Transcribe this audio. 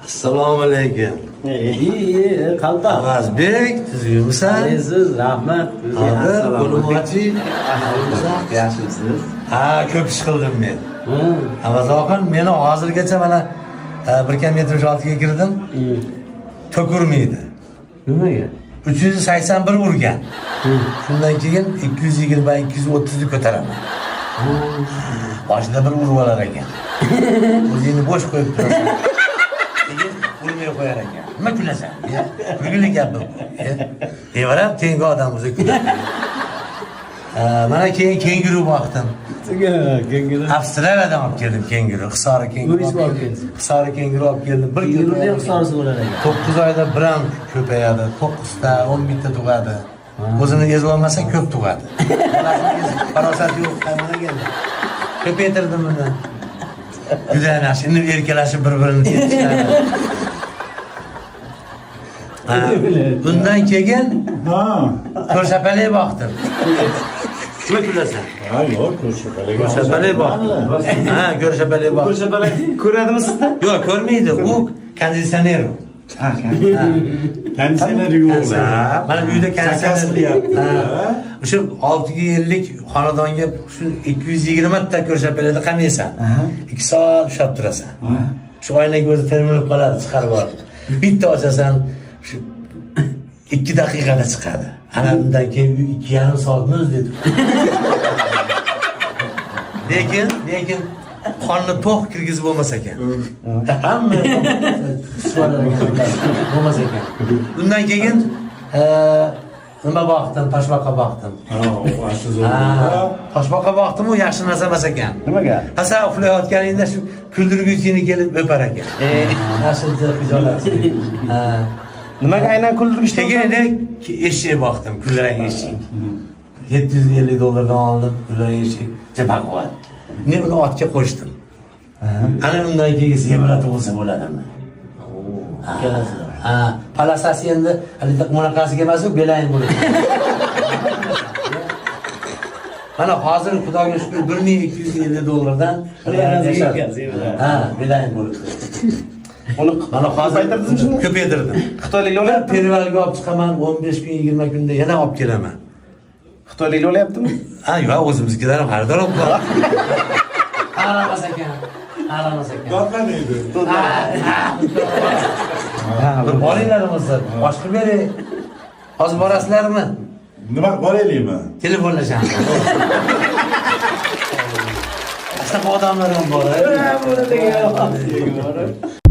Assalomu alaykum. Qalta. Avazbek, tuzukmisan? Siz rahmat. Qo'limochi. Yaxshimisiz? Ha, ko'p ish qildim men. Avazoqin meni hozirgacha mana bir kam 76 ga kirdim. To'kurmaydi. Nimaga? 381 urgan. Shundan keyin 220 230 ni ko'taraman. Boshida bir urib olar ekan. O'zingni bo'sh qo'yib turasan. Keyin urmay qo'yar ekan. Nima kulasan? Kulgili gap bu. Evarab tengi odam o'zi kuladi. Mana keyin kenguru boqdim. Kenguru. Avstraliyadan olib keldim kenguru. Hisori kenguru. Hisori kenguru olib keldim. Bir Kenguru hisori bo'lar ekan. 9 oyda bir ham ko'payadi. 9 ta, 11 ta tug'adi. O'zini ezolmasa ko'p tug'adi. Farosati yo'q, mana keldi. Ko'paytirdim uni. Juda yaxshi. Endi erkalashib bir-birini tepishadi. Bundan keyin ko'rsapalak boqdim. Nima kulasan? Ha, yo'q, ko'rsapalak. Ko'rsapalak boqdim. Ha, ko'rsapalak boqdim. Ko'rsapalak ko'radimi sizda? Yo'q, ko'rmaydi. U konditsioner. Konditsioner yo'q. Mana uyda konditsioner. O'sha 650 xonadonga shu 220 ta ko'rsapalakda qamaysan. 2 soat ushlab turasan. Shu oynaga o'zi termilib qoladi, chiqarib olib. Bitta ochasan, shu 2 daqiqada chiqadi. Ana undan keyin 2,5 soatni o'zida. Lekin qonni to'q kirgizib bo'lmas ekan. Hamma bo'lmas ekan. Undan keyin nima boqdim, toshbaqa boqdim. Toshbaqa boqdim, u yaxshi narsa emas ekan. Nimaga? Asa uxlayotganingda shu kuldirguvchini kelib o'par ekan. Yaxshi xijolat. Nimaga aynan kuldirgich Keyin eshik boqdim, kulrang eshik. $750 oldim, kulrang eshik. Baquvvat. Men uni otga qo'shdim. Ana undan keyin zebrati bo'lsa bo'ladimi? Palasasi endi bunaqasiga emas, belayin bo'ladi. Mana hozir Xudoga shukr $1250 dan belayin bo'ladi. Uni Mana hozir ko'paytirdingmi shuni? Ko'paytirdim. Xitoylik olyapti. Pervalga olib chiqaman, 15 kun, 20 kunda yana olib kelaman. Xitoylik olyaptimi? Ha, yo'q, o'zimiznikidan ham xaridor olib qo'yaman. Aramas ekan. Qanaqaydi? Bir bolinglar bo'lsa, boshqa bering. Hozir borasizlarmi? Nima boraylikmi? Telefonlashamiz. Aslida odamlar ham bor. Bo'ladi degan.